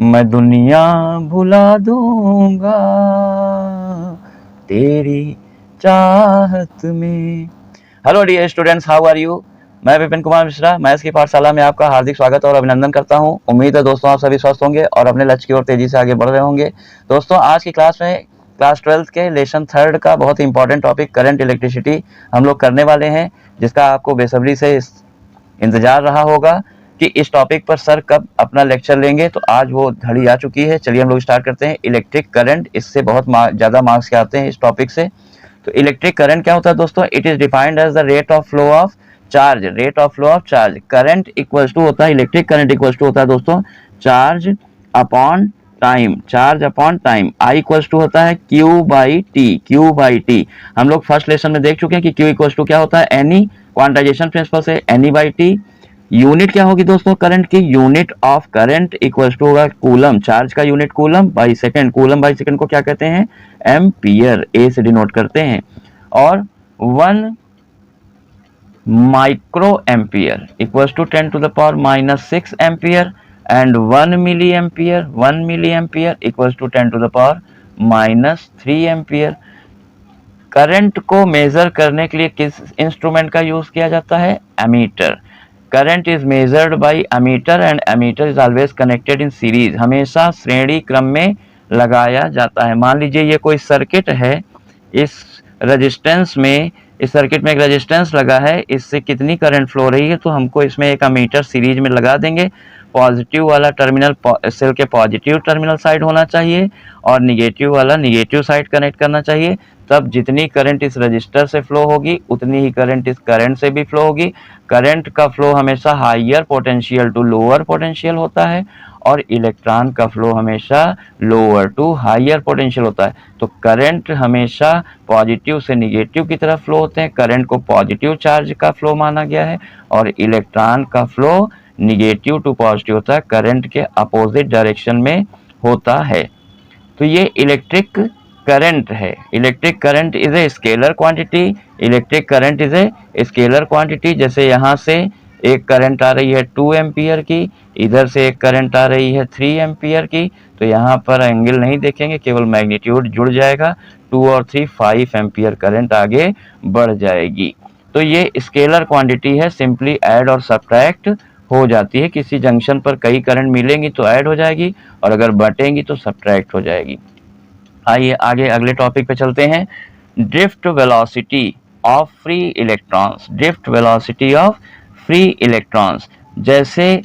मैं दुनिया भुला दूंगा तेरी चाहत में। Hello dear students, how are you. मैं विपिन कुमार मिश्रा मैथ्स की पाठशाला में आपका हार्दिक स्वागत और अभिनंदन करता हूं। उम्मीद है दोस्तों आप सभी स्वस्थ होंगे और अपने लक्ष्य की ओर तेजी से आगे बढ़ रहे होंगे। दोस्तों आज की क्लास में क्लास 12 के लेसन 3 का बहुत ही इंपॉर्टेंट टॉपिक करंट इलेक्ट्रिसिटी हम लोग करने वाले हैं, जिसका आपको बेसब्री से इंतजार रहा होगा कि इस टॉपिक पर सर कब अपना लेक्चर लेंगे। तो आज वो घड़ी आ चुकी है। चलिए हम लोग स्टार्ट करते हैं। इलेक्ट्रिक करंट, इससे बहुत ज़्यादा मार्क्स के आते हैं इस टॉपिक से। तो इलेक्ट्रिक करंट क्या होता है दोस्तों? It is defined as the rate of flow of charge. Rate of flow of charge. Current equals to होता है, इलेक्ट्रिक करंट इक्वल्स टू होता है दोस्तों charge upon time. Charge upon time. I equals to होता है Q by T. Q by T हम लोग first lesson में देख चुके हैं कि क्यू इक्वल्स टू क्या होता है, एनी। क्वांटाइजेशन प्रिंसिपल से एनी बाई टी। यूनिट क्या होगी दोस्तों करंट की? Unit of current equals to होगा कूलम। चार्ज का unit coulomb by second. Coulomb by second को क्या कहते हैं? एम्पियर। ए से डिनोट करते हैं। और 1 micro ampere equals to 10 to the power -6 ampere and 1 milli ampere. 1 milli ampere equals to 10 to the power -3 ampere. Current को मेजर करने के लिए किस इंस्ट्रूमेंट का यूज किया जाता है? Ammeter. Current is measured by ammeter and ammeter is always connected in series. हमेशा श्रेणी क्रम में लगाया जाता है। मान लीजिए ये कोई सर्किट है, इस रेजिस्टेंस में, इस सर्किट में एक रेजिस्टेंस लगा है, इससे कितनी करंट फ्लो रही है, तो हमको इसमें एक एमीटर सीरीज में लगा देंगे। पॉजिटिव वाला टर्मिनल सेल के पॉजिटिव टर्मिनल साइड होना चाहिए और निगेटिव वाला निगेटिव साइड कनेक्ट करना चाहिए। तब जितनी करंट इस रजिस्टर से फ्लो होगी उतनी ही करंट इस करंट से भी फ्लो होगी। करंट का फ्लो हमेशा higher potential to lower potential होता है और इलेक्ट्रॉन का फ्लो हमेशा लोअर टू हायर पोटेंशियल होता है। तो करंट हमेशा पॉजिटिव से निगेटिव की तरफ फ्लो होते हैं। करंट को पॉजिटिव चार्ज का फ्लो माना गया है और इलेक्ट्रॉन का फ्लो निगेटिव टू पॉजिटिव होता है, करंट के अपोजिट डायरेक्शन में होता है। तो ये इलेक्ट्रिक करंट है। Electric current is a scalar quantity. Electric current is a scalar quantity. जैसे यहाँ से एक करंट आ रही है 2 एम्पियर की, इधर से एक करंट आ रही है 3 एम्पियर की, तो यहाँ पर एंगल नहीं देखेंगे, केवल मैग्नीट्यूड जुड़ जाएगा। 2 और 3 5 एम्पियर करंट आगे बढ़ जाएगी। तो ये स्केलर क्वांटिटी है, सिंपली ऐड और सब्ट्रैक्ट हो जाती है। किसी जंक्शन पर कई करंट मिलेंगी तो ऐड हो जाएगी और अगर बटेंगी तो सब्ट्रैक्ट हो जाएगी। आइए आगे अगले टॉपिक पे चलते हैं। Drift velocity of free electrons. Drift velocity of free electrons. जैसे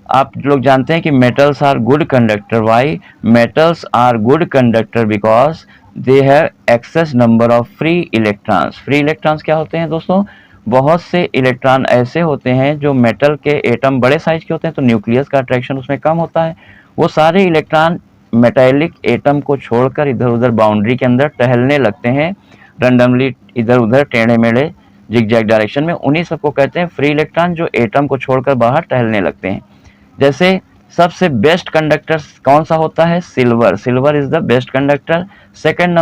आप लोग जानते हैं कि metals are good conductor. Why metals are good conductor? Because they have excess number of free electrons. Free electrons क्या होते हैं दोस्तों? बहुत से इलेक्ट्रॉन ऐसे होते हैं जो मेटल के एटम बड़े साइज के होते हैं तो न्यूक्लियस का अट्रैक्शन उसमें कम होता है। वो सारे इलेक्ट्रॉन मेटेलिक एटम को छोड़कर इधर उधर बाउंड्री के अंदर टहलने लगते हैं, रैंडमली इधर उधर टेढ़े मेढ़े जिगजैग डायरेक्शन में। उन्हीं सबको कहते हैं फ्री इलेक्ट्रॉन, जो एटम को छोड़कर बाहर टहलने लगते हैं। जैसे सबसे बेस्ट कंडक्टर कौन सा होता है? Silver. Silver is the best conductor. Second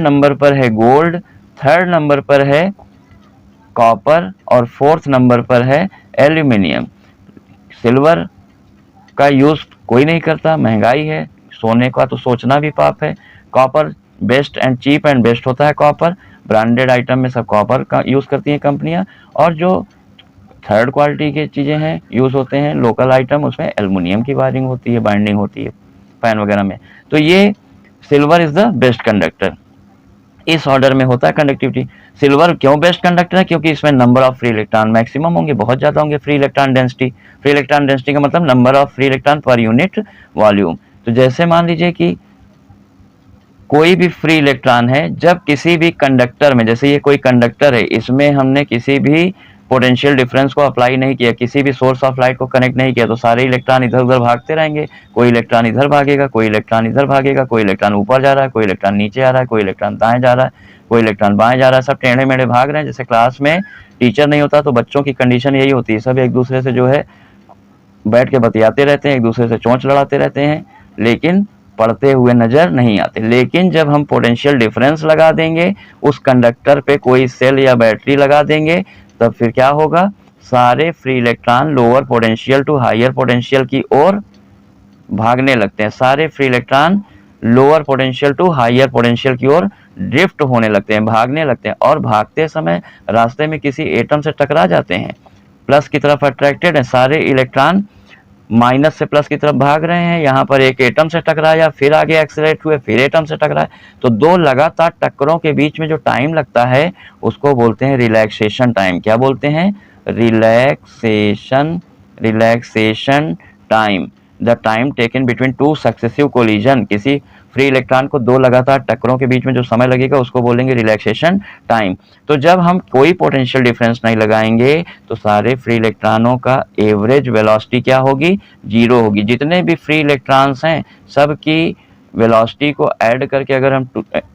number पर है गोल्ड, थर्ड नंबर पर है कॉपर और फोर्थ नंबर पर है एल्यूमिनियम। सिल्वर का यूज कोई नहीं करता, महंगाई है, सोने का तो सोचना भी पाप है। Copper best and cheap and best होता है कॉपर। ब्रांडेड आइटम में सब कॉपर का यूज करती हैं कंपनियां। और जो थर्ड क्वालिटी की चीजें हैं यूज होते हैं लोकल आइटम, उसमें एल्युमिनियम की वायरिंग होती है, बाइंडिंग होती है फैन वगैरह में। तो ये silver is the best conductor. इस ऑर्डर में होता है कंडक्टिविटी। सिल्वर क्यों बेस्ट कंडक्टर है? क्योंकि इसमें number of free electron maximum होंगे, बहुत ज्यादा होंगे। Free electron density, free electron density का मतलब number of free electron per unit volume. तो जैसे मान लीजिए कि कोई भी फ्री इलेक्ट्रॉन है, जब किसी भी कंडक्टर में, जैसे ये कोई कंडक्टर है, इसमें हमने किसी भी पोटेंशियल डिफरेंस को अप्लाई नहीं किया, किसी भी सोर्स ऑफ लाइट को कनेक्ट नहीं किया, तो सारे इलेक्ट्रॉन इधर उधर भागते रहेंगे। कोई इलेक्ट्रॉन इधर भागेगा, कोई इलेक्ट्रॉन इधर भागेगा, कोई इलेक्ट्रॉन ऊपर जा रहा है, कोई इलेक्ट्रॉन नीचे आ रहा है, कोई इलेक्ट्रॉन दाएं जा रहा है, कोई इलेक्ट्रॉन बाएं जा रहा है, सब टेढ़े मेढ़े भाग रहे हैं। जैसे क्लास में टीचर नहीं होता तो बच्चों की कंडीशन यही होती है, सब एक दूसरे से जो है बैठ के बतियाते रहते हैं, एक दूसरे से चोंच लड़ाते रहते हैं, लेकिन पढ़ते हुए नजर नहीं आते। लेकिन जब हम पोटेंशियल डिफरेंस लगा देंगे, उस कंडक्टर पे कोई सेल या बैटरी लगा देंगे, तब फिर क्या होगा? सारे free electron lower potential to higher potential की ओर भागने लगते हैं, सारे free electron lower potential to higher potential की ओर ड्रिफ्ट होने लगते हैं, भागने लगते हैं, और भागते समय रास्ते में किसी एटम से टकरा जाते हैं, प्लस की तरफ अट्रैक्टेड है, सारे इलेक्ट्रॉन माइनस से प्लस की तरफ भाग रहे हैं, यहाँ पर एक एटम से टकराया, फिर आगे एक्सेलरेट हुए, फिर एटम से टकराए, तो दो लगातार टक्करों के बीच में जो टाइम लगता है उसको बोलते हैं रिलैक्सेशन टाइम। क्या बोलते हैं? Relaxation time. The time taken between two successive collision, किसी फ्री इलेक्ट्रॉन को दो लगातार टक्करों के बीच में जो समय लगेगा उसको बोलेंगे रिलैक्सेशन टाइम। तो जब हम कोई पोटेंशियल डिफरेंस नहीं लगाएंगे तो सारे फ्री इलेक्ट्रॉनों का एवरेज वेलोसिटी क्या होगी? जीरो होगी। जितने भी फ्री इलेक्ट्रॉन्स हैं सब की वेलोसिटी को ऐड करके अगर हम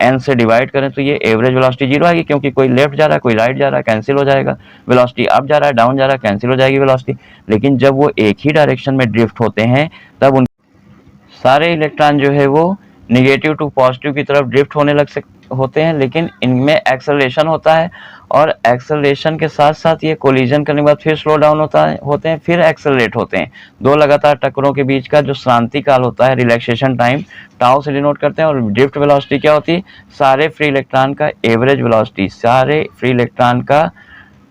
n से डिवाइड करें तो ये एवरेज वेलोसिटी जीरो आएगी, क्योंकि कोई लेफ्ट जा रहा है कोई राइट जा रहा है, कैंसिल हो जाएगा। वेलोसिटी अप जा रहा है डाउन जा रहा है, कैंसिल हो जाएगी वेलोसिटी। लेकिन जब वो एक ही डायरेक्शन में ड्रिफ्ट होते हैं तब उन सारे इलेक्ट्रॉन जो है वो निगेटिव टू पॉजिटिव की तरफ ड्रिफ्ट होने होते हैं, लेकिन इनमें एक्सेलरेशन होता है, और एक्सेलरेशन के साथ साथ ये कोलिजन करने के बाद फिर स्लो डाउन होते हैं, फिर एक्सेलरेट होते हैं। दो लगातार टक्करों के बीच का जो शांति काल होता है, रिलैक्सेशन टाइम, टाउ से डिनोट करते हैं। और ड्रिफ्ट वेलोसिटी क्या होती है? सारे फ्री इलेक्ट्रॉन का एवरेज वेलोसिटी, सारे फ्री इलेक्ट्रॉन का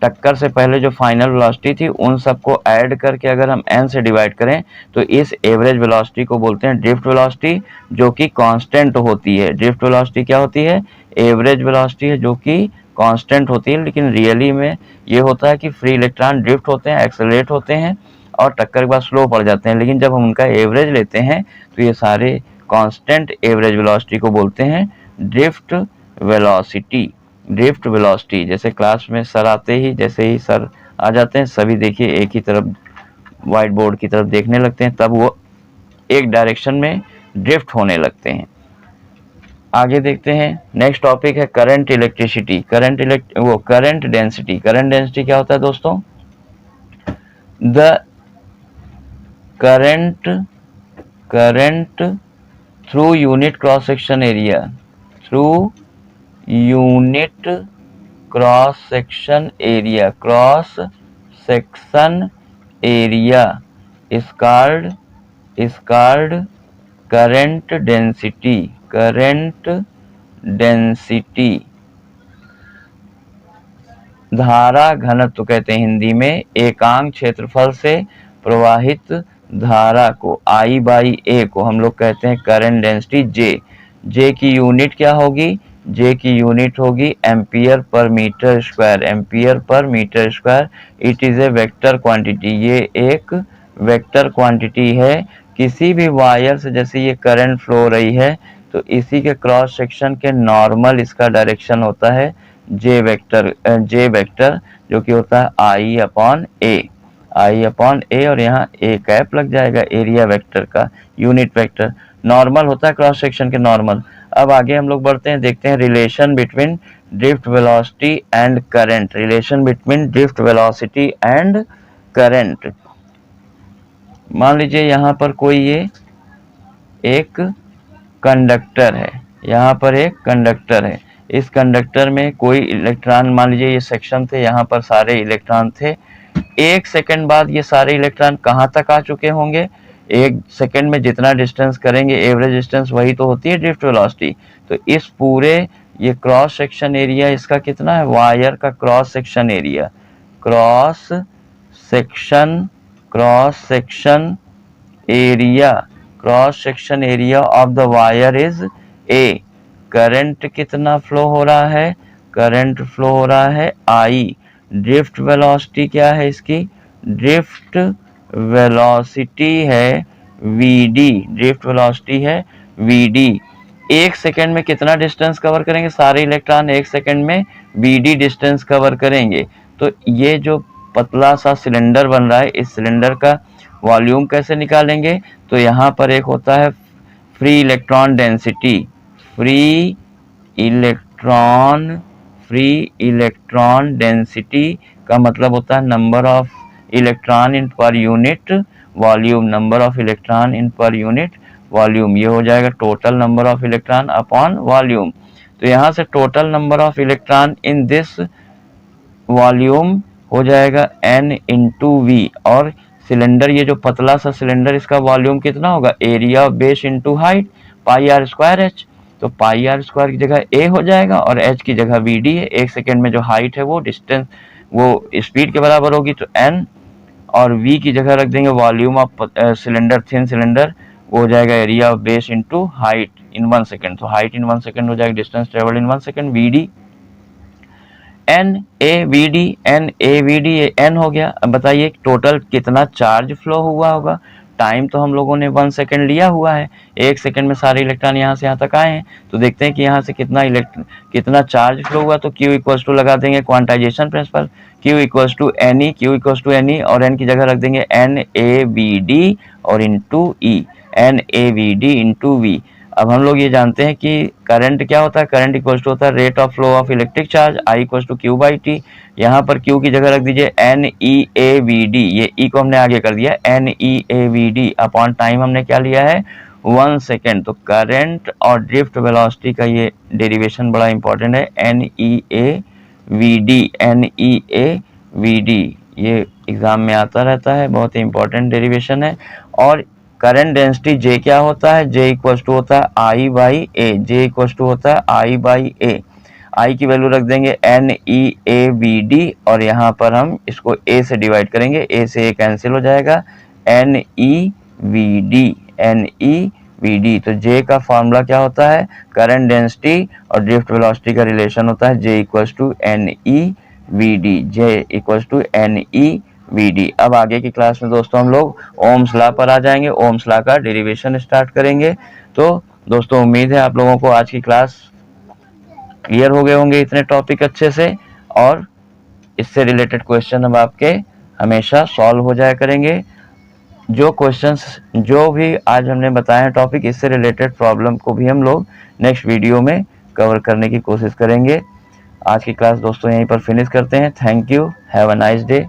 टक्कर से पहले जो फाइनल वेलोसिटी थी उन सबको ऐड करके अगर हम n से डिवाइड करें तो इस एवरेज वेलोसिटी को बोलते हैं ड्रिफ्ट वेलोसिटी, जो कि कांस्टेंट होती है। ड्रिफ्ट वेलोसिटी क्या होती है? एवरेज वेलोसिटी है जो कि कांस्टेंट होती है। लेकिन रियली में ये होता है कि फ्री इलेक्ट्रॉन ड्रिफ्ट होते हैं, एक्सेलरेट होते हैं और टक्कर के बाद स्लो पड़ जाते हैं, लेकिन जब हम उनका एवरेज लेते हैं तो ये सारे कांस्टेंट एवरेज वेलोसिटी को बोलते हैं ड्रिफ्ट वेलोसिटी। ड्रिफ्ट वेलोसिटी, जैसे क्लास में सर आते ही जैसे ही सर आ जाते हैं सभी देखिए एक ही तरफ व्हाइट बोर्ड की तरफ देखने लगते हैं, तब वो एक डायरेक्शन में ड्रिफ्ट होने लगते हैं। आगे देखते हैं, नेक्स्ट टॉपिक है current electricity. Current density. Current density क्या होता है दोस्तों? The current through unit cross section area, through unit cross section area is called current density। धारा घनत्व कहते हैं हिंदी में एकांक क्षेत्रफल से प्रवाहित धारा को I/A को हम लोग कहते हैं करंट डेंसिटी। जे की यूनिट क्या होगी? जे की यूनिट होगी ampere per meter square. It is a vector quantity, ये एक वेक्टर क्वांटिटी है। किसी भी वायर से जैसे ये करंट फ्लो हो रही है तो इसी के क्रॉस सेक्शन के नॉर्मल इसका डायरेक्शन होता है जे वेक्टर, जो कि होता है I/A, और यहाँ ए कैप लग जाएगा एरिया वेक्टर का, यूनिट वेक्टर। नॉर्मल होता है क्रॉस सेक्शन के नॉर्मल। अब आगे हम लोग बढ़ते हैं, देखते हैं relation between drift velocity and current. मान लीजिए यहाँ पर कोई ये एक कंडक्टर है, इस कंडक्टर में कोई इलेक्ट्रॉन, मान लीजिए ये सेक्शन थे, यहाँ पर सारे इलेक्ट्रॉन थे। एक सेकंड बाद ये सारे इलेक्ट्रॉन कहाँ तक आ चुके होंगे? एक सेकंड में जितना डिस्टेंस करेंगे एवरेज डिस्टेंस वही तो होती है ड्रिफ्ट वेलोसिटी। तो इस पूरे ये क्रॉस सेक्शन एरिया इसका कितना है? वायर का cross section area of the wire is A। Current कितना फ्लो हो रहा है? करंट फ्लो हो रहा है I। ड्रिफ्ट वेलोसिटी क्या है इसकी? ड्रिफ्ट वेलोसिटी है VD। एक सेकंड में कितना डिस्टेंस कवर करेंगे? सारे इलेक्ट्रॉन एक सेकंड में VD डिस्टेंस कवर करेंगे। तो ये जो पतला सा सिलेंडर बन रहा है, इस सिलेंडर का वॉल्यूम कैसे निकालेंगे? तो यहाँ पर एक होता है फ्री इलेक्ट्रॉन डेंसिटी का मतलब होता है number of electron in per unit volume. ये हो जाएगा total number of electron upon volume. तो यहाँ से total number of electron in this volume हो जाएगा N into V, और सिलेंडर, ये जो पतला सा सिलेंडर, इसका वॉल्यूम कितना होगा, area of base into height, pi R square H. तो पाई आर स्क्वायर की जगह ए हो जाएगा और एच की जगह वी डी है। 1 सेकेंड में जो हाइट है वो डिस्टेंस, वो स्पीड के बराबर होगी, तो एन, और v की जगह रख देंगे volume of cylinder, thin cylinder, वो हो जाएगा area of base into height in 1 second. तो हाइट इन 1 सेकेंड हो जाएगा distance travel in 1 second, V D. N A V D, N A V D, N हो गया। अब बताइए टोटल कितना चार्ज फ्लो हुआ होगा। टाइम तो हम लोगों ने 1 सेकेंड लिया हुआ है, 1 सेकेंड में सारे इलेक्ट्रॉन यहाँ से यहाँ तक आए हैं। तो देखते हैं कि यहाँ से कितना चार्ज फ्लो हुआ। तो Q इक्वल्स टू लगा देंगे quantization principle, Q equals to N E, Q equals to N E, और एन की जगह रख देंगे एन ए वी डी और into E, N A V D into V. अब हम लोग ये जानते हैं कि करंट क्या होता है, करंट इक्वल्स टू होता है rate of flow of electric charge, I equals to Q by T. यहाँ पर क्यू की जगह रख दीजिए N E A V D, ये ई को हमने आगे कर दिया, N E A V D upon time हमने क्या लिया है, 1 सेकेंड। तो करंट और ड्रिफ्ट वेलोसिटी का ये डेरिवेशन बड़ा इंपॉर्टेंट है, N E A V D, N E A V D, ये एग्जाम में आता रहता है, बहुत ही इंपॉर्टेंट डेरिवेशन है। और करंट डेंसिटी J क्या होता है, J इक्वल्स टू होता है I by A, J equals to होता है I बाई ए। I की वैल्यू रख देंगे N E A V D, और यहाँ पर हम इसको A से डिवाइड करेंगे, A से A कैंसिल हो जाएगा, N E V D, N E V D. तो J का फॉर्मूला क्या होता है, करंट डेंसिटी और ड्रिफ्ट वेलोसिटी का रिलेशन होता है J equals to N E V D, J equals to N E V D. अब आगे की क्लास में दोस्तों हम लोग ओम्स लॉ पर आ जाएंगे, ओम्स लॉ का डेरिवेशन स्टार्ट करेंगे। तो दोस्तों उम्मीद है आप लोगों को आज की क्लास क्लियर हो गए होंगे इतने टॉपिक अच्छे से, और इससे रिलेटेड क्वेश्चन अब आपके हमेशा सॉल्व हो जाया करेंगे। जो क्वेश्चंस जो भी आज हमने बताए हैं टॉपिक, इससे रिलेटेड प्रॉब्लम को भी हम लोग नेक्स्ट वीडियो में कवर करने की कोशिश करेंगे। आज की क्लास दोस्तों यहीं पर फिनिश करते हैं। Thank you, have a nice day.